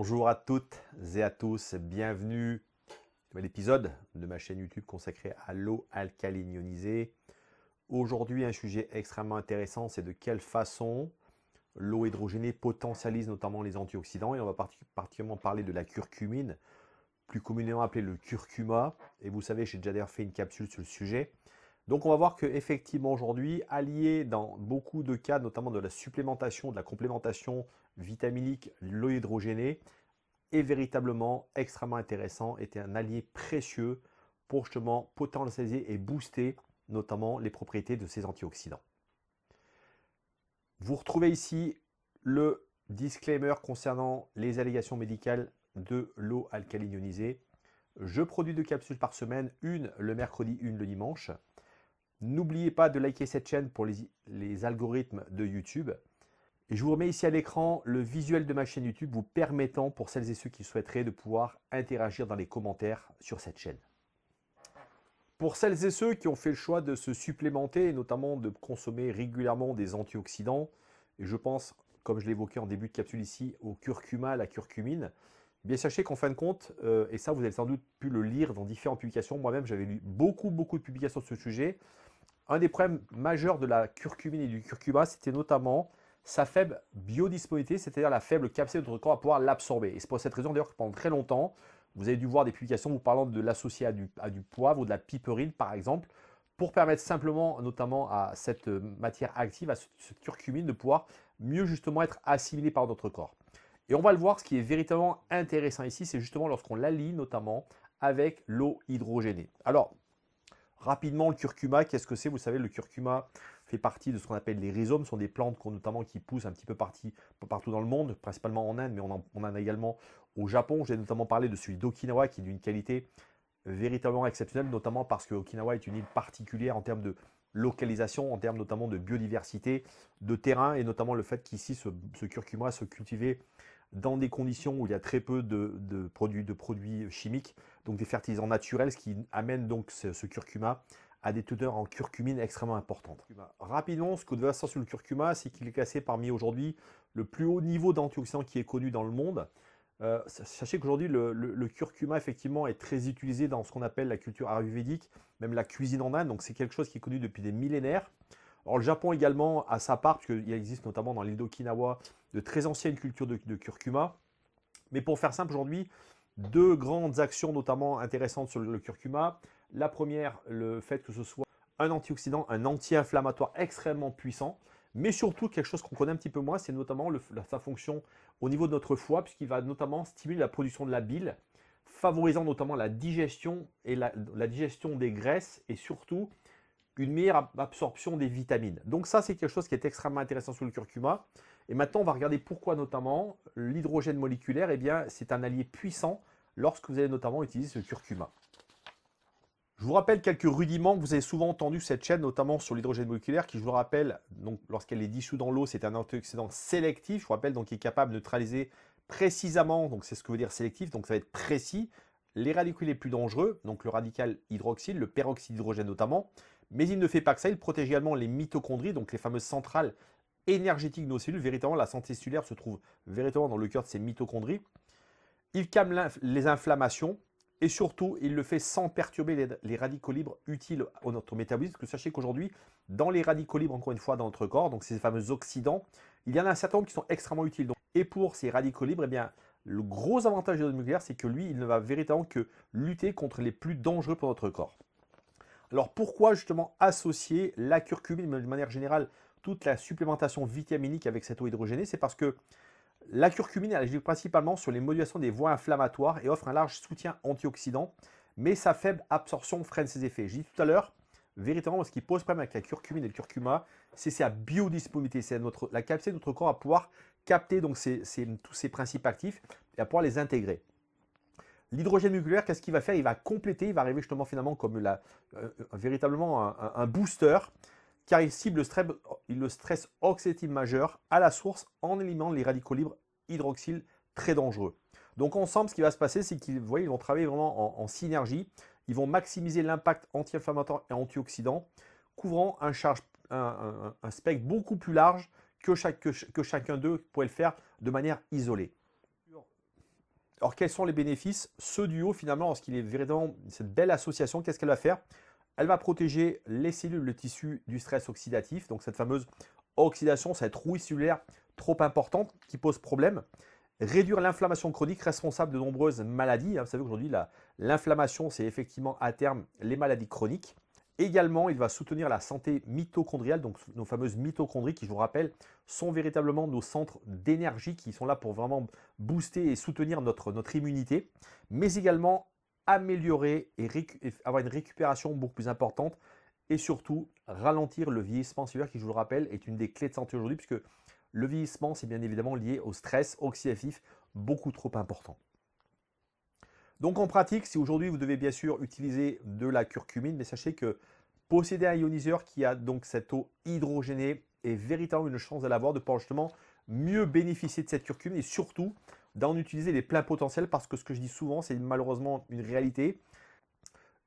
Bonjour à toutes et à tous, bienvenue à l'épisode de ma chaîne YouTube consacrée à l'eau alcaline ionisée. Aujourd'hui, un sujet extrêmement intéressant, c'est de quelle façon l'eau hydrogénée potentialise notamment les antioxydants. Et on va particulièrement parler de la curcumine, plus communément appelée le curcuma. Et vous savez, j'ai déjà d'ailleurs fait une capsule sur le sujet. Donc on va voir qu'effectivement aujourd'hui, allié dans beaucoup de cas, notamment de la supplémentation, de la complémentation vitaminique, l'eau hydrogénée, est véritablement extrêmement intéressant, est un allié précieux pour justement potentialiser et booster notamment les propriétés de ces antioxydants. Vous retrouvez ici le disclaimer concernant les allégations médicales de l'eau alcaline ionisée. Je produis 2 capsules par semaine, une le mercredi, une le dimanche. N'oubliez pas de liker cette chaîne pour les algorithmes de YouTube. Et je vous remets ici à l'écran le visuel de ma chaîne YouTube vous permettant, pour celles et ceux qui souhaiteraient, de pouvoir interagir dans les commentaires sur cette chaîne. Pour celles et ceux qui ont fait le choix de se supplémenter, et notamment de consommer régulièrement des antioxydants, et je pense, comme je l'ai évoqué en début de capsule ici, au curcuma, à la curcumine, eh bien sachez qu'en fin de compte, et ça vous avez sans doute pu le lire dans différentes publications, moi-même j'avais lu beaucoup de publications sur ce sujet, un des problèmes majeurs de la curcumine et du curcuma, c'était notamment sa faible biodisponibilité, c'est-à-dire la faible capacité de notre corps à pouvoir l'absorber. Et c'est pour cette raison d'ailleurs que pendant très longtemps, vous avez dû voir des publications vous parlant de l'associer à du poivre ou de la piperine par exemple, pour permettre simplement, notamment à cette matière active, à cette curcumine, de pouvoir mieux justement être assimilée par notre corps. Et on va le voir, ce qui est véritablement intéressant ici, c'est justement lorsqu'on l'allie notamment avec l'eau hydrogénée. Alors, rapidement, le curcuma, qu'est-ce que c'est? Vous savez, le curcuma fait partie de ce qu'on appelle les rhizomes. Ce sont des plantes notamment qui poussent un petit peu partout dans le monde, principalement en Inde, mais on en a également au Japon. J'ai notamment parlé de celui d'Okinawa qui est d'une qualité véritablement exceptionnelle, notamment parce que Okinawa est une île particulière en termes de localisation, en termes notamment de biodiversité, de terrain, et notamment le fait qu'ici, ce curcuma se cultivait dans des conditions où il y a très peu de produits chimiques, donc des fertilisants naturels, ce qui amène donc ce curcuma à des teneurs en curcumine extrêmement importantes. Rapidement, ce que vous devez savoir sur le curcuma, c'est qu'il est classé parmi aujourd'hui le plus haut niveau d'antioxydants qui est connu dans le monde. Sachez qu'aujourd'hui, le curcuma, effectivement, est très utilisé dans ce qu'on appelle la culture ayurvédique, même la cuisine en Inde, donc c'est quelque chose qui est connu depuis des millénaires. Alors le Japon également a sa part, puisqu'il existe notamment dans l'île d'Okinawa de très anciennes cultures de curcuma. Mais pour faire simple, aujourd'hui, 2 grandes actions notamment intéressantes sur le curcuma. La première, le fait que ce soit un antioxydant, un anti-inflammatoire extrêmement puissant, mais surtout quelque chose qu'on connaît un petit peu moins, c'est notamment sa fonction au niveau de notre foie, puisqu'il va notamment stimuler la production de la bile, favorisant notamment la digestion et la digestion des graisses, et surtout une meilleure absorption des vitamines. Donc ça, c'est quelque chose qui est extrêmement intéressant sur le curcuma. Et maintenant, on va regarder pourquoi notamment l'hydrogène moléculaire, eh bien, c'est un allié puissant lorsque vous allez notamment utiliser ce curcuma. Je vous rappelle quelques rudiments que vous avez souvent entendu cette chaîne, notamment sur l'hydrogène moléculaire, qui, je vous rappelle, donc lorsqu'elle est dissoute dans l'eau, c'est un antioxydant sélectif, je vous rappelle, donc qui est capable de neutraliser précisément, donc c'est ce que veut dire sélectif, donc ça va être précis, les radicaux les plus dangereux, donc le radical hydroxyle, le peroxyde d'hydrogène notamment, mais il ne fait pas que ça, il protège également les mitochondries, donc les fameuses centrales énergétiques de nos cellules. Véritablement, la santé cellulaire se trouve véritablement dans le cœur de ces mitochondries. Il calme les inflammations et surtout, il le fait sans perturber les radicaux libres utiles à notre métabolisme. Parce que sachez qu'aujourd'hui, dans les radicaux libres, encore une fois, dans notre corps, donc ces fameux oxydants, il y en a un certain nombre qui sont extrêmement utiles. Et pour ces radicaux libres, eh bien, le gros avantage de l'hydrogène, c'est que lui, il ne va véritablement que lutter contre les plus dangereux pour notre corps. Alors pourquoi justement associer la curcumine, mais de manière générale toute la supplémentation vitaminique avec cette eau hydrogénée? C'est parce que la curcumine elle agit principalement sur les modulations des voies inflammatoires et offre un large soutien antioxydant, mais sa faible absorption freine ses effets. J'ai dit tout à l'heure, véritablement, ce qui pose problème avec la curcumine et le curcuma, c'est sa biodisponibilité, c'est la capacité de notre corps à pouvoir capter donc tous ces principes actifs et à pouvoir les intégrer. L'hydrogène moléculaire, qu'est-ce qu'il va faire? Il va compléter, il va arriver justement finalement comme véritablement un booster, car il cible le stress oxydatif majeur à la source en éliminant les radicaux libres hydroxyles très dangereux. Donc ensemble, ce qui va se passer, c'est qu'ils vont travailler vraiment en synergie. Ils vont maximiser l'impact anti-inflammatoire et antioxydant, couvrant un spectre beaucoup plus large que chacun d'eux pourrait le faire de manière isolée. Alors, quels sont les bénéfices? Ce duo, finalement, lorsqu'il est véritablement cette belle association, qu'est-ce qu'elle va faire? Elle va protéger les cellules, le tissu du stress oxydatif. Donc, cette fameuse oxydation, cette rouille cellulaire trop importante qui pose problème. Réduire l'inflammation chronique responsable de nombreuses maladies. Vous savez qu'aujourd'hui, l'inflammation, c'est effectivement à terme les maladies chroniques. Également, il va soutenir la santé mitochondriale, donc nos fameuses mitochondries qui, je vous rappelle, sont véritablement nos centres d'énergie qui sont là pour vraiment booster et soutenir notre immunité, mais également améliorer et avoir une récupération beaucoup plus importante et surtout ralentir le vieillissement cellulaire qui, je vous le rappelle, est une des clés de santé aujourd'hui puisque le vieillissement, c'est bien évidemment lié au stress oxydatif beaucoup trop important. Donc en pratique, si aujourd'hui vous devez bien sûr utiliser de la curcumine, mais sachez que posséder un ioniseur qui a donc cette eau hydrogénée est véritablement une chance de l'avoir, de pouvoir justement mieux bénéficier de cette curcumine et surtout d'en utiliser les pleins potentiels parce que ce que je dis souvent, c'est malheureusement une réalité.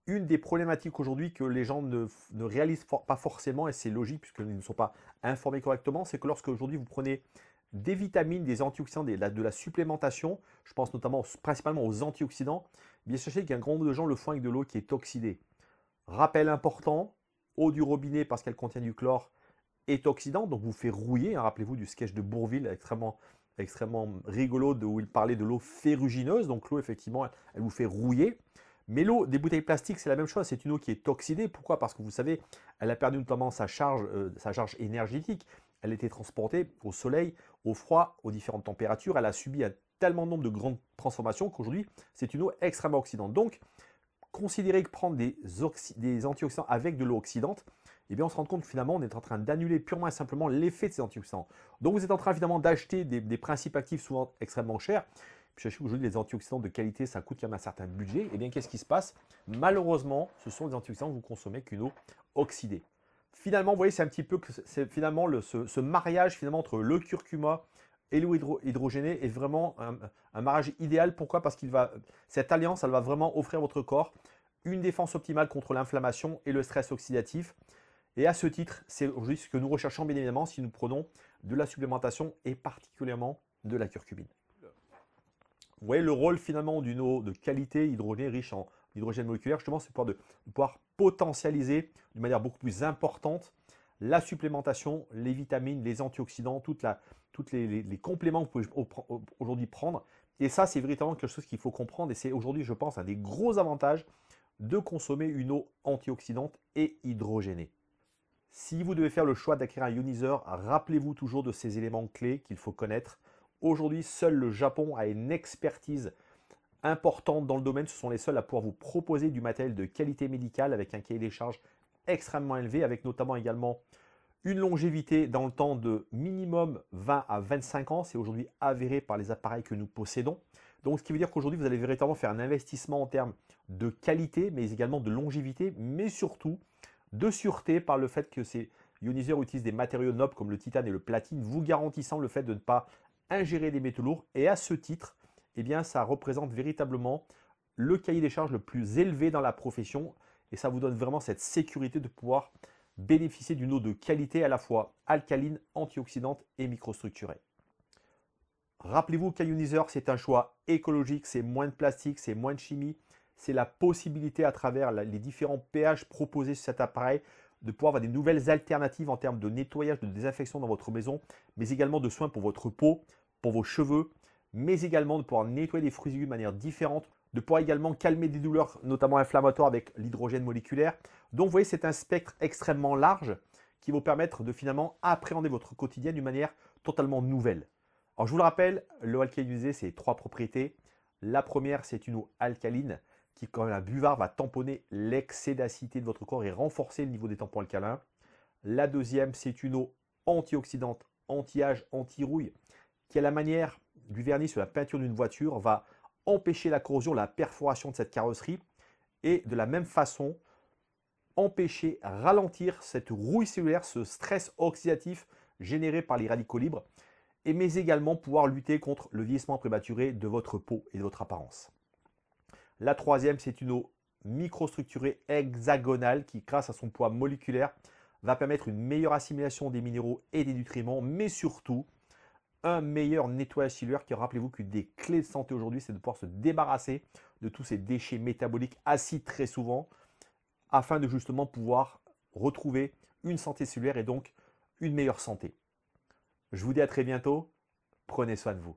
Une des problématiques aujourd'hui que les gens ne réalisent pas forcément, et c'est logique puisqu'ils ne sont pas informés correctement, c'est que lorsque aujourd'hui vous prenez des vitamines, des antioxydants, de la supplémentation, je pense notamment principalement aux antioxydants, bien sachez qu'un grand nombre de gens le font avec de l'eau qui est oxydée. Rappel important, eau du robinet parce qu'elle contient du chlore est oxydant, donc vous fait rouiller. Rappelez-vous du sketch de Bourvil extrêmement rigolo où il parlait de l'eau ferrugineuse, donc l'eau effectivement elle vous fait rouiller. Mais l'eau des bouteilles plastiques, c'est la même chose, c'est une eau qui est oxydée. Pourquoi? Parce que vous savez, elle a perdu notamment sa charge énergétique. Elle était transportée au soleil, au froid, aux différentes températures. Elle a subi un tellement nombre de grandes transformations qu'aujourd'hui, c'est une eau extrêmement oxydante. Donc, considérez que prendre des antioxydants avec de l'eau oxydante, eh bien on se rend compte que finalement, on est en train d'annuler purement et simplement l'effet de ces antioxydants. Donc, vous êtes en train finalement d'acheter des principes actifs souvent extrêmement chers. Puis sachez qu'aujourd'hui, les antioxydants de qualité, ça coûte quand même un certain budget. Eh bien, qu'est-ce qui se passe? Malheureusement, ce sont des antioxydants que vous consommez qu'une eau oxydée. Finalement, vous voyez, c'est un petit peu que c'est finalement ce mariage finalement entre le curcuma et l'eau hydrogénée est vraiment un mariage idéal. Pourquoi? Parce que cette alliance, elle va vraiment offrir à votre corps une défense optimale contre l'inflammation et le stress oxydatif. Et à ce titre, c'est aujourd'hui ce que nous recherchons bien évidemment si nous prenons de la supplémentation et particulièrement de la curcumine. Vous voyez le rôle finalement d'une eau de qualité hydrogénée riche en hydrogène moléculaire, justement, c'est de pouvoir potentialiser d'une manière beaucoup plus importante la supplémentation, les vitamines, les antioxydants, tous les compléments que vous pouvez aujourd'hui prendre. Et ça, c'est véritablement quelque chose qu'il faut comprendre. Et c'est aujourd'hui, je pense, un des gros avantages de consommer une eau antioxydante et hydrogénée. Si vous devez faire le choix d'acquérir un ioniseur, rappelez-vous toujours de ces éléments clés qu'il faut connaître. Aujourd'hui, seul le Japon a une expertise importante dans le domaine. Ce sont les seuls à pouvoir vous proposer du matériel de qualité médicale avec un cahier des charges extrêmement élevé, avec notamment également une longévité dans le temps de minimum 20 à 25 ans. C'est aujourd'hui avéré par les appareils que nous possédons. Donc, ce qui veut dire qu'aujourd'hui, vous allez véritablement faire un investissement en termes de qualité, mais également de longévité, mais surtout de sûreté par le fait que ces ioniseurs utilisent des matériaux nobles comme le titane et le platine, vous garantissant le fait de ne pas ingérer des métaux lourds. Et à ce titre, eh bien, ça représente véritablement le cahier des charges le plus élevé dans la profession. Et ça vous donne vraiment cette sécurité de pouvoir bénéficier d'une eau de qualité à la fois alcaline, antioxydante et microstructurée. Rappelez-vous qu'un ioniseur, c'est un choix écologique, c'est moins de plastique, c'est moins de chimie. C'est la possibilité à travers les différents pH proposés sur cet appareil de pouvoir avoir des nouvelles alternatives en termes de nettoyage, de désinfection dans votre maison, mais également de soins pour votre peau, pour vos cheveux, mais également de pouvoir nettoyer des fruits et légumes de manière différente, de pouvoir également calmer des douleurs, notamment inflammatoires avec l'hydrogène moléculaire. Donc vous voyez, c'est un spectre extrêmement large qui va vous permettre de finalement appréhender votre quotidien d'une manière totalement nouvelle. Alors je vous le rappelle, l'eau alcalinisée, c'est 3 propriétés. La première, c'est une eau alcaline qui, quand un buvard, va tamponner l'excès d'acidité de votre corps et renforcer le niveau des tampons alcalins. La deuxième, c'est une eau antioxydante, anti-âge, anti-rouille, qui, à la manière du vernis sur la peinture d'une voiture, va empêcher la corrosion, la perforation de cette carrosserie et de la même façon, empêcher, ralentir cette rouille cellulaire, ce stress oxydatif généré par les radicaux libres, mais également pouvoir lutter contre le vieillissement prématuré de votre peau et de votre apparence. La troisième, c'est une eau microstructurée hexagonale qui, grâce à son poids moléculaire, va permettre une meilleure assimilation des minéraux et des nutriments, mais surtout un meilleur nettoyage cellulaire. Car rappelez-vous qu'une des clés de santé aujourd'hui, c'est de pouvoir se débarrasser de tous ces déchets métaboliques acides très souvent, afin de justement pouvoir retrouver une santé cellulaire et donc une meilleure santé. Je vous dis à très bientôt. Prenez soin de vous.